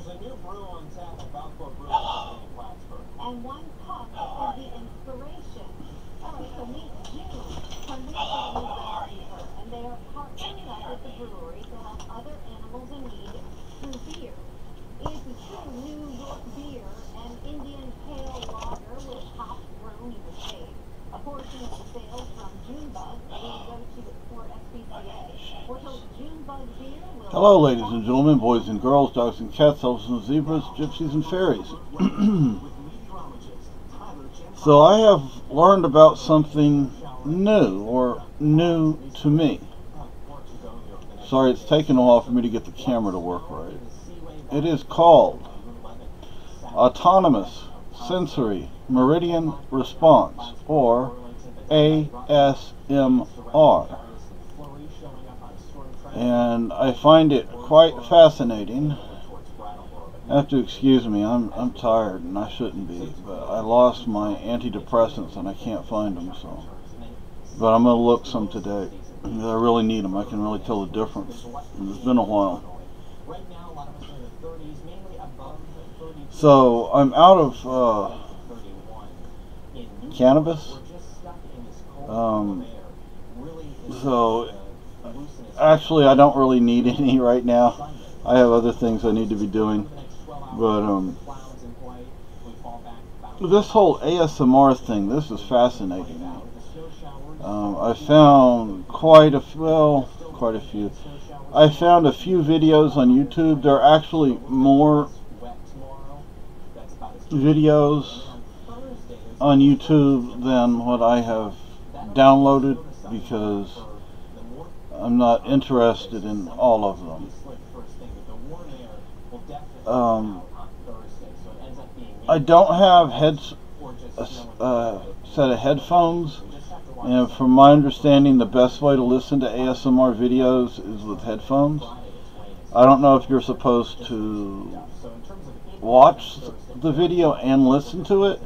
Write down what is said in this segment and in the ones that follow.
Hello. And one cup is the inspiration. All right, so meet June. Her new Hello, family how are you? groundskeeper, and they are Can you partnering up hear with the me? brewery to help other animals in need through beer. It's a true New York beer, an Indian pale lager with hops grown in the state. A portion of the sales from Junebug will go to for SPCA. We're told Junebug beer will... Hello, ladies and gentlemen, boys and girls, dogs and cats, elves and zebras, gypsies and fairies. So I have learned about something new, or new to me. Sorry, it's taken a while for me to get the camera to work right. It is called Autonomous Sensory Meridian Response, or ASMR. And I find it quite fascinating. You have to excuse me, I'm tired and I shouldn't be, but I lost my antidepressants and I can't find them, so. But I'm going to look some today. I really need them. I can really tell the difference. It's been a while. So I'm out of cannabis. So actually I don't really need any right now. I have other things I need to be doing. But this whole ASMR thing, this is fascinating. I found quite a few. I found a few videos on YouTube. There are actually more videos on YouTube than what I have downloaded, because I'm not interested in all of them. I don't have a set of headphones, and from my understanding the best way to listen to ASMR videos is with headphones. I don't know if you're supposed to watch the video and listen to it,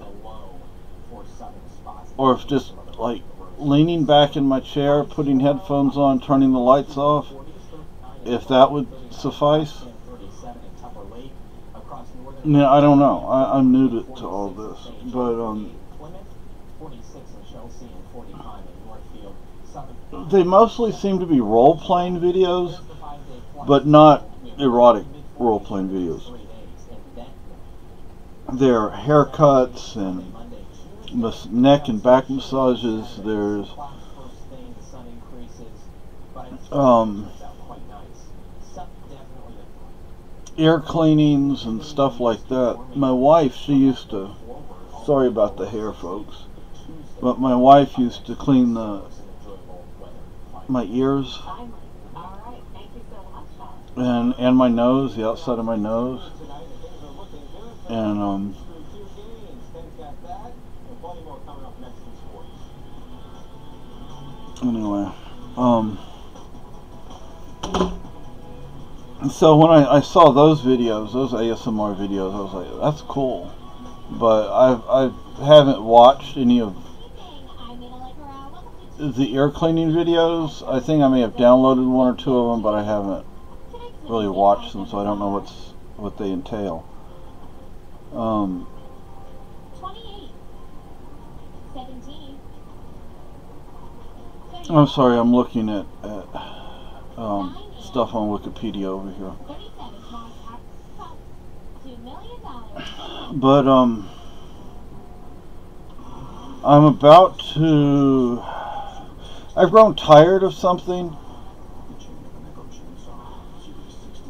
or if just like leaning back in my chair, putting headphones on, turning the lights off, if that would suffice. Yeah, I don't know. I'm new to all this, but they mostly seem to be role-playing videos, but not erotic role-playing videos. They're haircuts and neck and back massages. There's ear cleanings and stuff like that. My wife, she used to, sorry about the hair folks, but my wife used to clean my ears and my nose, the outside of my nose, and anyway, so when I saw those videos, those ASMR videos, I was like, that's cool. But I haven't watched any of the ear cleaning videos. I think I may have downloaded one or two of them, but I haven't really watched them, so I don't know what they entail. I'm sorry, I'm looking at stuff on Wikipedia over here. But I'm about to... I've grown tired of something,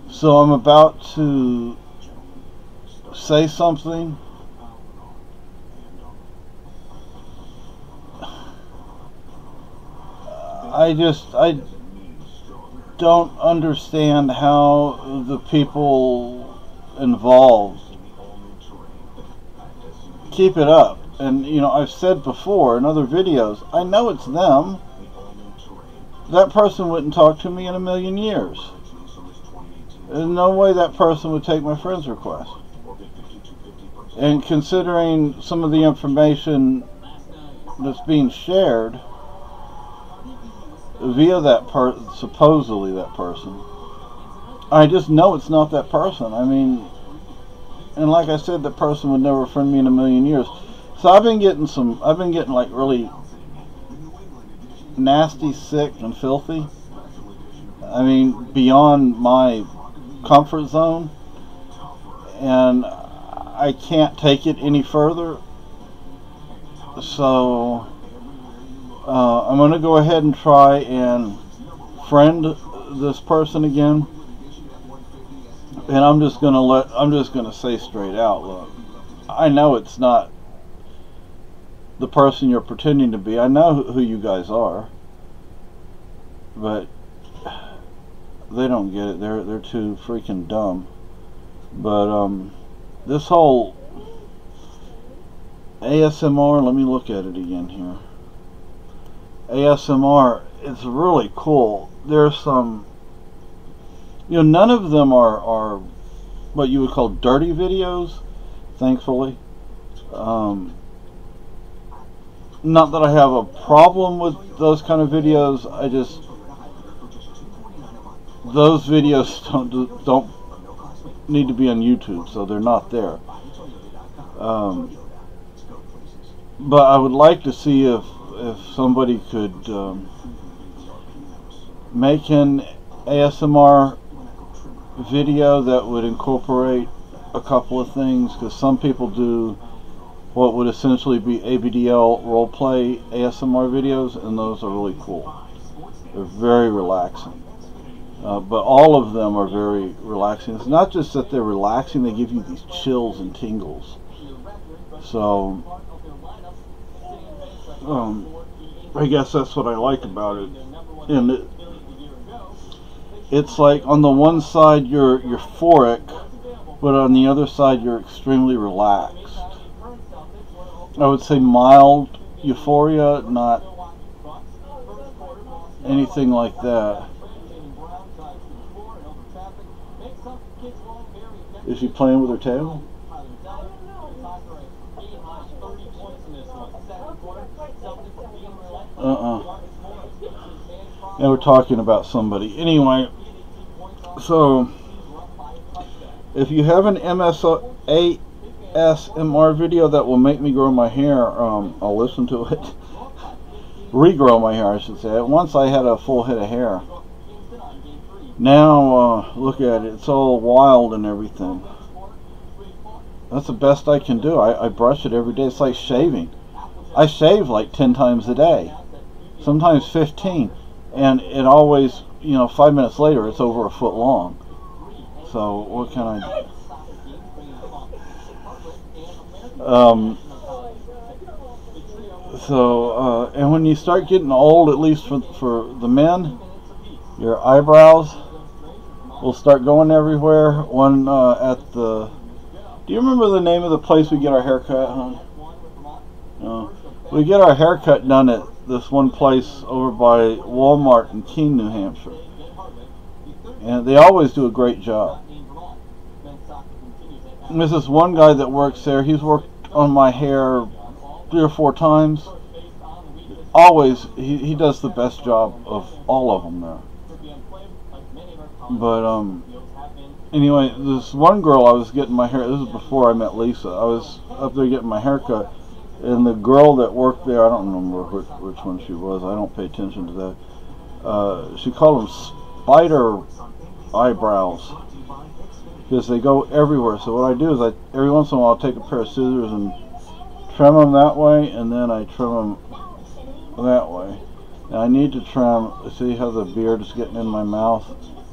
so I'm about to say something. I don't understand how the people involved keep it up. And, you know, I've said before in other videos, I know it's them. That person wouldn't talk to me in a million years. There's no way that person would take my friend's request. And considering some of the information that's being shared via that supposedly that person, I just know it's not that person. I mean, and like I said, the person would never friend me in a million years. So I've been getting like really nasty, sick, and filthy. I mean, beyond my comfort zone, and I can't take it any further. So I'm going to go ahead and try and friend this person again, and I'm just going to say straight out, look, I know it's not the person you're pretending to be. I know who you guys are, but they don't get it. They're too freaking dumb. But this whole ASMR, let me look at it again here. ASMR, it's really cool. There's some, none of them are what you would call dirty videos, thankfully. Not that I have a problem with those kind of videos. Those videos don't need to be on YouTube, so they're not there. But I would like to see if somebody could make an ASMR video that would incorporate a couple of things, because some people do what would essentially be ABDL roleplay ASMR videos, and those are really cool. They're very relaxing. But all of them are very relaxing. It's not just that they're relaxing, they give you these chills and tingles. So, I guess that's what I like about it. And it's like on the one side you're euphoric, but on the other side you're extremely relaxed. I would say mild euphoria, not anything like that. Is she playing with her tail? And we're talking about somebody. Anyway, so if you have an ASMR video that will make me grow my hair, I'll listen to it. Regrow my hair, I should say. Once I had a full head of hair. Now, look at it. It's all wild and everything. That's the best I can do. I brush it every day. It's like shaving. I shave like 10 times a day. Sometimes 15. And it always, 5 minutes later, it's over a foot long. So, what can I do? And when you start getting old, at least for the men, your eyebrows will start going everywhere. One at the... Do you remember the name of the place we get our hair cut, huh? No. We get our hair cut done at this one place over by Walmart in Keene, New Hampshire. And they always do a great job. And there's this one guy that works there. He's worked on my hair 3 or 4 times. Always, he does the best job of all of them there. But, anyway, this one girl I was getting my hair, this is before I met Lisa, I was up there getting my hair cut, and the girl that worked there, I don't remember which one she was, I don't pay attention to that, she called them spider eyebrows, because they go everywhere. So what I do is, every once in a while I'll take a pair of scissors and trim them that way, and then I trim them that way. And I need to trim, see how the beard is getting in my mouth?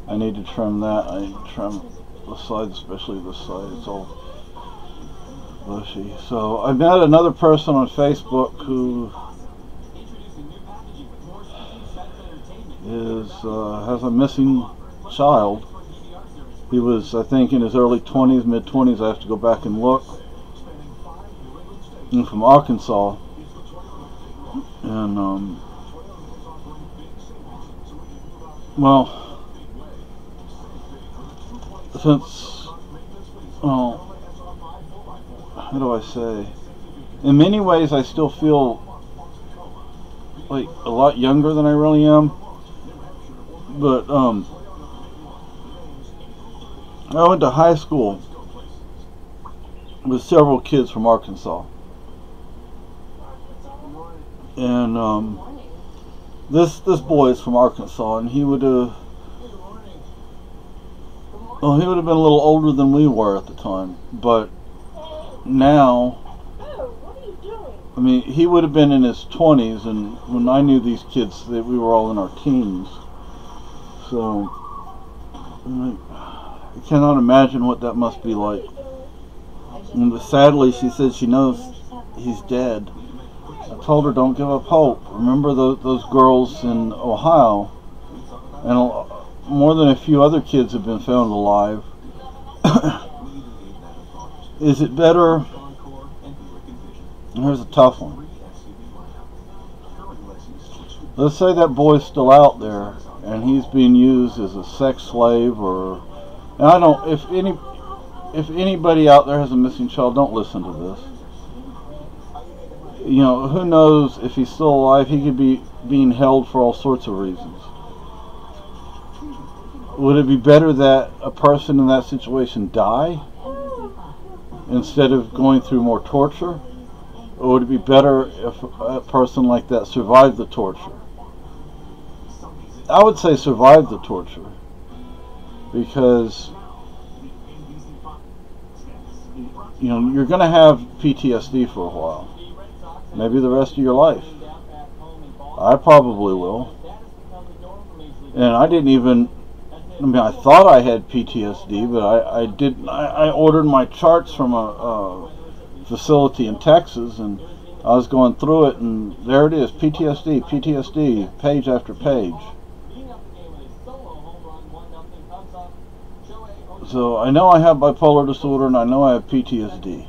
I need to trim that. I need to trim the side, especially this side. It's all bushy. So I met another person on Facebook who has a missing child. He was, I think, in his early 20s, mid-20s. I have to go back and look. And from Arkansas. And, well, since, well, how do I say? In many ways, I still feel like a lot younger than I really am. But, I went to high school with several kids from Arkansas. And this boy is from Arkansas, and he would have been a little older than we were at the time, but now, I mean, he would have been in his 20s, and when I knew these kids, we were all in our teens. So I cannot imagine what that must be like. And sadly, she said she knows he's dead. I told her, don't give up hope. Remember those girls in Ohio, and more than a few other kids have been found alive. Is it better? Here's a tough one. Let's say that boy's still out there and he's being used as a sex slave, or, and I don't, if anybody out there has a missing child, don't listen to this. You know, who knows if he's still alive? He could be being held for all sorts of reasons. Would it be better that a person in that situation die instead of going through more torture? Or would it be better if a person like that survived the torture? I would say survive the torture, because you know you're going to have PTSD for a while, maybe the rest of your life. I probably will. And I didn't even, I mean, I thought I had PTSD, but I didn't. I ordered my charts from a facility in Texas, and I was going through it, and there it is, PTSD, page after page. So I know I have bipolar disorder, and I know I have PTSD.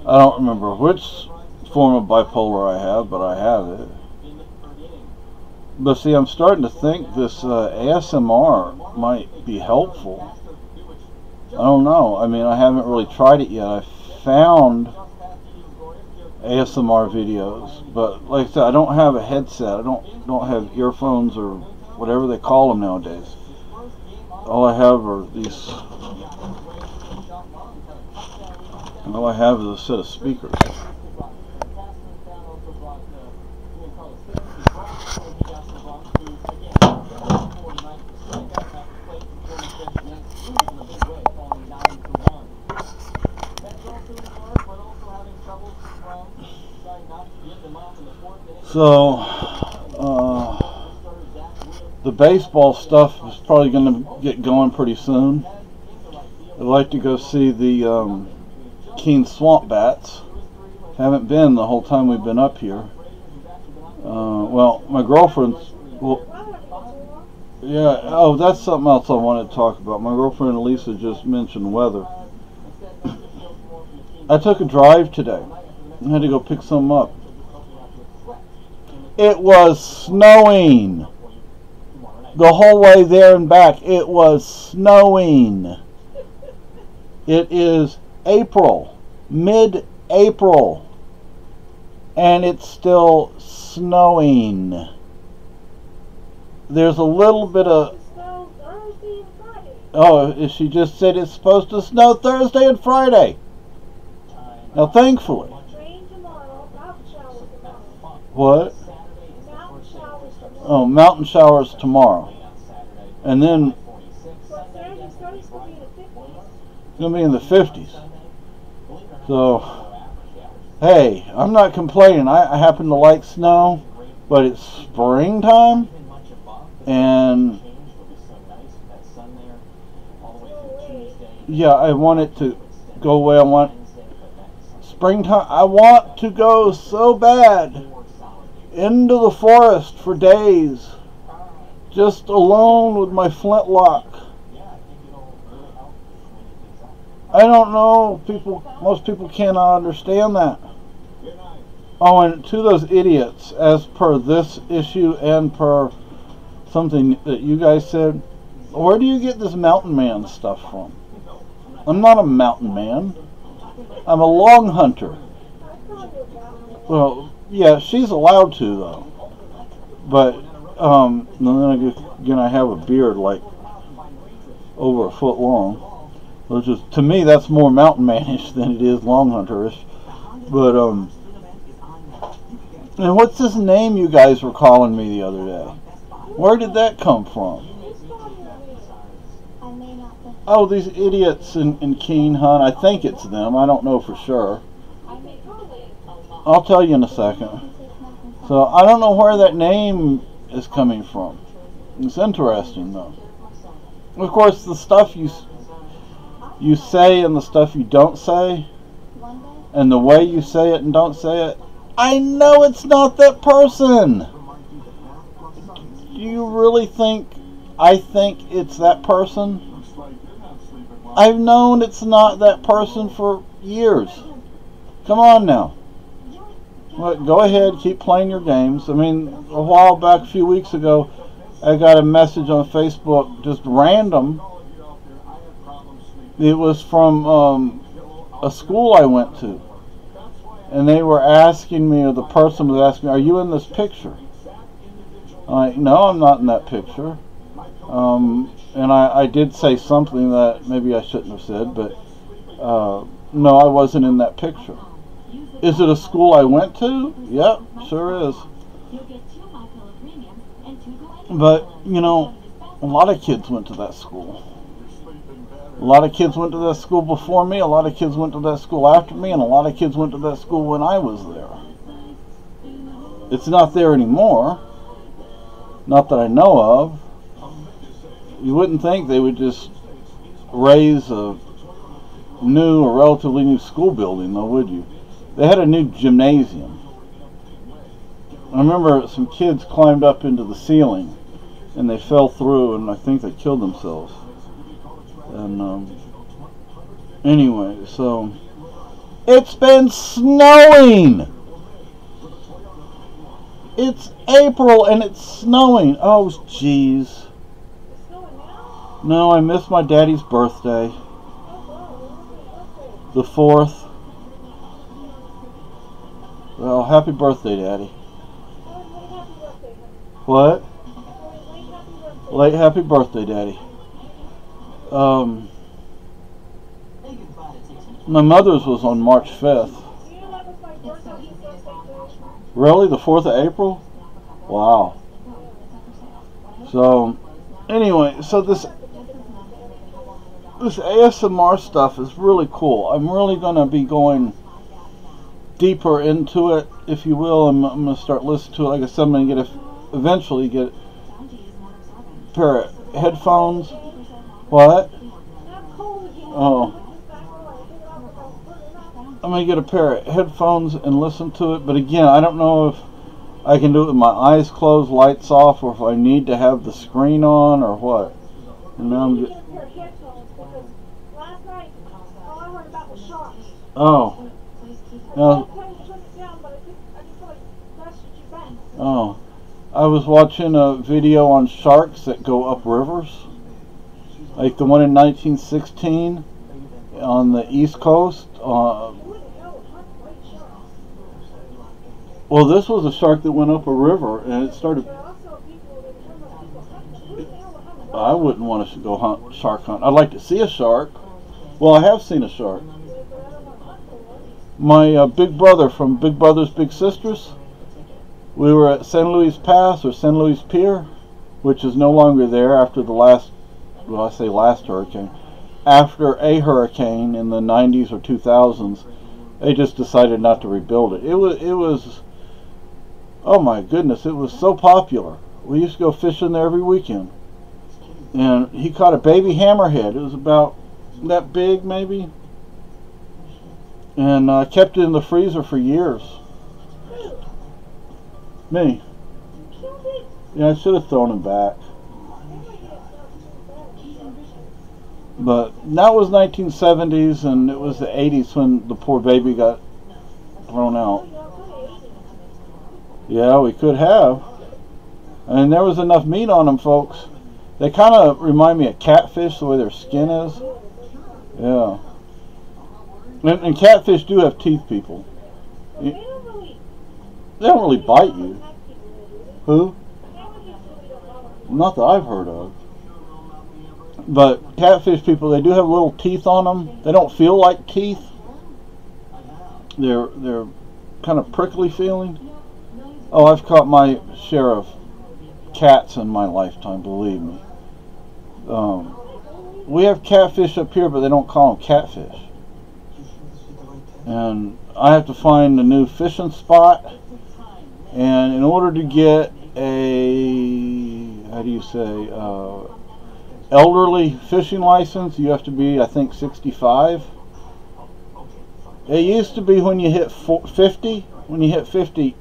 I don't remember which form of bipolar I have, but I have it. But see, I'm starting to think this ASMR might be helpful. I don't know. I mean, I haven't really tried it yet. I found ASMR videos, but like I said, I don't have a headset. I don't have earphones or whatever they call them nowadays. All I have are these. All I have is a set of speakers. So, the baseball stuff is probably going to get going pretty soon. I'd like to go see the Keene Swamp Bats. Haven't been the whole time we've been up here. Well, my girlfriend's... Well, yeah, oh, that's something else I wanted to talk about. My girlfriend Elisa just mentioned weather. I took a drive today. I had to go pick some up. It was snowing. The whole way there and back, it was snowing. It is April, mid-April, and it's still snowing. There's a little bit of... Oh, she just said it's supposed to snow Thursday and Friday. Now, thankfully. What? Oh, mountain showers tomorrow. And then it's going to be in the 50s. So, hey, I'm not complaining. I happen to like snow, but it's springtime. And yeah, I want it to go away. I want springtime. I want to go so bad into the forest for days, just alone with my flintlock. I don't know, most people cannot understand that. Oh, and to those idiots, as per this issue and per something that you guys said, where do you get this mountain man stuff from? I'm not a mountain man. I'm a long hunter. Well, yeah, she's allowed to, though. But, then again, I have a beard, like, over a foot long. which is, to me, that's more mountain manish than it is long hunterish. But and what's this name you guys were calling me the other day? Where did that come from? Oh, these idiots in Keen Hunt. I think it's them. I don't know for sure. I'll tell you in a second. So I don't know where that name is coming from. It's interesting though. Of course, the stuff you say and the stuff you don't say, and the way you say it and don't say it, I know it's not that person. Do you really think I think it's that person? I've known it's not that person for years. Come on now. Well, go ahead, keep playing your games. I mean, a while back, a few weeks ago, I got a message on Facebook, just random. It was from a school I went to. And they were asking me, or the person was asking me, are you in this picture? I'm like, no, I'm not in that picture. And I did say something that maybe I shouldn't have said, but no, I wasn't in that picture. Is it a school I went to? Yep, sure is. But, you know, a lot of kids went to that school. A lot of kids went to that school before me, a lot of kids went to that school after me, and a lot of kids went to that school when I was there. It's not there anymore. Not that I know of. You wouldn't think they would just raise a new or relatively new school building, though, would you? They had a new gymnasium. I remember some kids climbed up into the ceiling and they fell through, and I think they killed themselves. And anyway, so it's been snowing. It's April and it's snowing. Oh, jeez. No, I missed my daddy's birthday. The 4th. Well, happy birthday, Daddy. What? Late happy birthday, Daddy. My mother's was on March 5th. Really? The 4th of April? Wow. So, anyway, so this ASMR stuff is really cool. I'm really going to be going deeper into it, if you will. I'm going to start listening to it. Like I said, I'm going to eventually get a pair of headphones. What? Oh. I'm going to get a pair of headphones and listen to it. But again, I don't know if I can do it with my eyes closed, lights off, or if I need to have the screen on, or what. And now I'm just... Oh. No. Oh. I was watching a video on sharks that go up rivers. Like the one in 1916 on the East Coast. Well, this was a shark that went up a river and it started... I wouldn't want to go shark hunt. I'd like to see a shark. Well, I have seen a shark. My big brother from Big Brothers Big Sisters, we were at San Luis Pass, or San Luis Pier, which is no longer there after the last, well, I say last hurricane. After a hurricane in the 90s or 2000s, they just decided not to rebuild it. It was, oh my goodness, it was so popular. We used to go fishing there every weekend. And he caught a baby hammerhead. It was about that big, maybe. And I kept it in the freezer for years. Me. Yeah, I should have thrown him back. But that was 1970s, and it was the 80s when the poor baby got thrown out. Yeah, we could have. And there was enough meat on them, folks. They kind of remind me of catfish, the way their skin is. Yeah. And catfish do have teeth, people. They don't really bite you. Who? Not that I've heard of. But catfish people, they do have little teeth on them. They don't feel like teeth. They're kind of prickly feeling. Oh, I've caught my share of cats in my lifetime, believe me. We have catfish up here, but they don't call them catfish. And I have to find a new fishing spot. And in order to get a, how do you say, elderly fishing license, you have to be, I think, 65. It used to be when you hit 50. When you hit 50,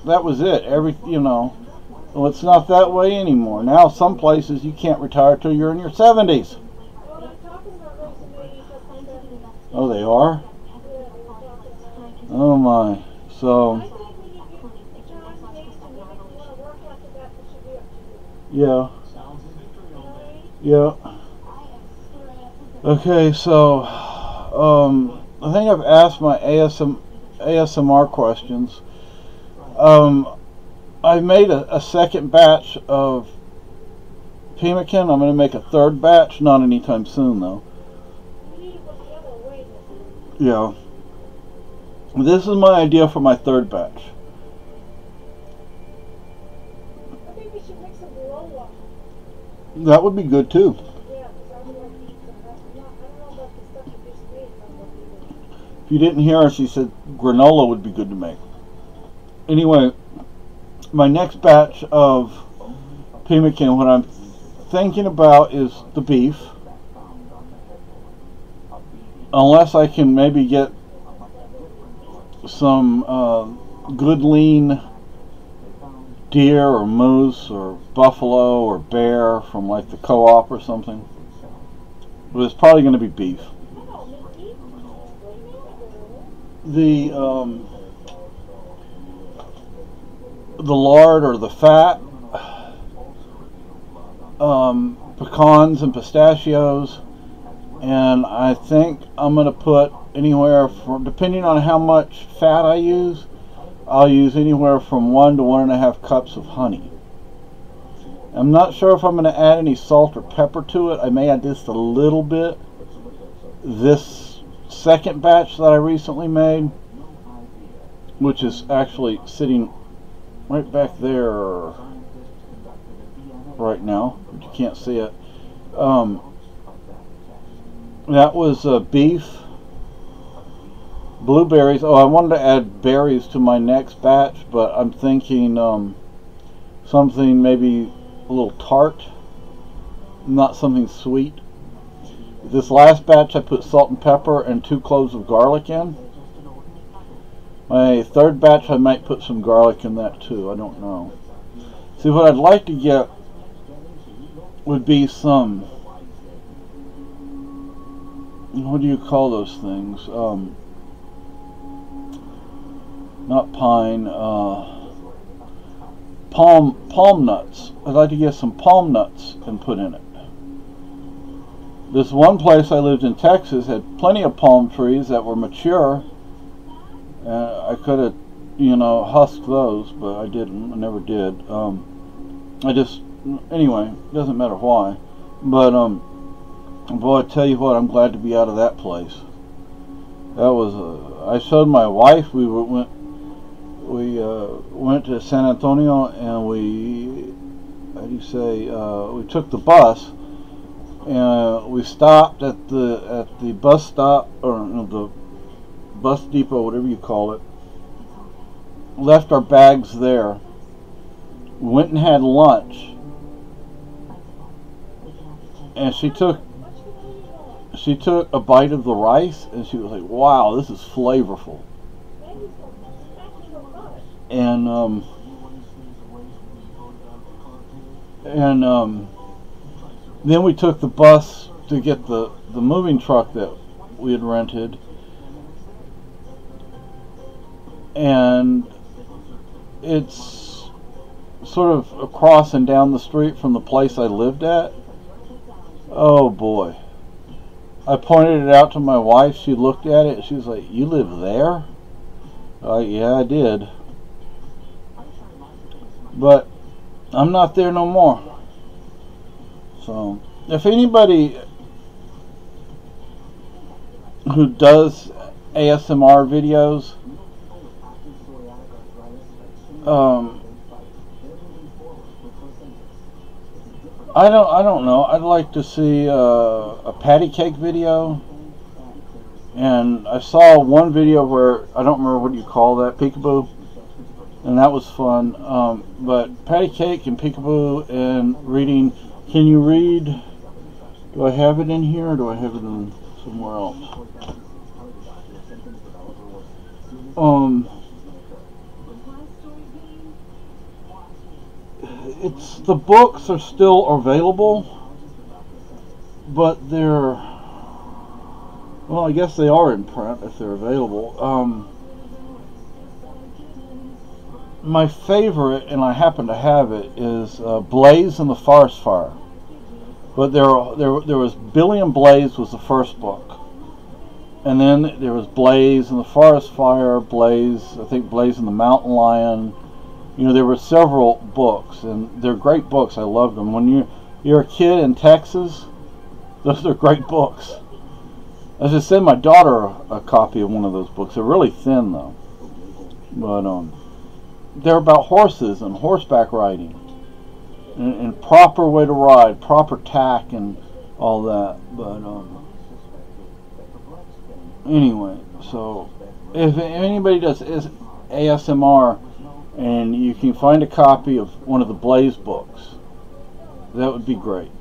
that was it. Well, it's not that way anymore. Now, some places you can't retire till you're in your 70s. Oh, they are? Oh my. So, yeah. Yeah. Okay, so, I think I've asked my ASMR questions. I made a second batch of pemmican. I'm going to make a third batch, not anytime soon though. Yeah. This is my idea for my third batch. I think we should make some roll-up. That would be good too. Yeah, because I would like to eat some. I don't know about the stuff you just made. If you didn't hear her, she said granola would be good to make. Anyway, my next batch of pemmican, what I'm thinking about is the beef. Unless I can maybe get some good lean deer or moose or buffalo or bear from like the co-op or something. But it's probably going to be beef. The lard or the fat, pecans and pistachios, and I think I'm going to put anywhere from, depending on how much fat I use, I'll use anywhere from 1 to 1.5 cups of honey. I'm not sure if I'm going to add any salt or pepper to it. I may add just a little bit. This second batch that I recently made, which is actually sitting right back there right now, but you can't see it. That was beef, blueberries. Oh, I wanted to add berries to my next batch, but I'm thinking something maybe a little tart, not something sweet. This last batch I put salt and pepper and 2 cloves of garlic in. My third batch I might put some garlic in that too, I don't know. See, what I'd like to get would be some, what do you call those things? Not pine, palm nuts. I'd like to get some palm nuts and put in it. This one place I lived in Texas had plenty of palm trees that were mature. I could have, husked those, but I didn't. I never did. Anyway, it doesn't matter why. But, boy, I tell you what, I'm glad to be out of that place. That was, I showed my wife, we went to San Antonio, and we took the bus, and we stopped at the bus stop, or the bus depot, whatever you call it. Left our bags there. Went and had lunch, and she took a bite of the rice, and she was like, "Wow, this is flavorful." And then we took the bus to get the moving truck that we had rented, and it's sort of across and down the street from the place I lived at. Oh boy. I pointed it out to my wife. She looked at it. She was like, "You live there?" Yeah, I did. But I'm not there no more. So if anybody who does ASMR videos, I don't know. I'd like to see a patty cake video. And I saw one video where, I don't remember what you call that, peekaboo, and that was fun. But patty cake and peekaboo and reading. Can you read? Do I have it in here, or do I have it in somewhere else? It's, the books are still available, but they're, well, I guess they are in print if they're available. My favorite, and I happen to have it, is Blaze and the Forest Fire. But there was Billy and Blaze was the first book, and then there was Blaze and the Forest Fire, Blaze, I think Blaze and the Mountain Lion. You know, there were several books, and they're great books. I love them. When you're a kid in Texas, those are great books. I just sent my daughter a copy of one of those books. They're really thin, though. But they're about horses and horseback riding, and proper way to ride, proper tack, and all that. But anyway, so if anybody does ASMR, and you can find a copy of one of the Blaze books, that would be great.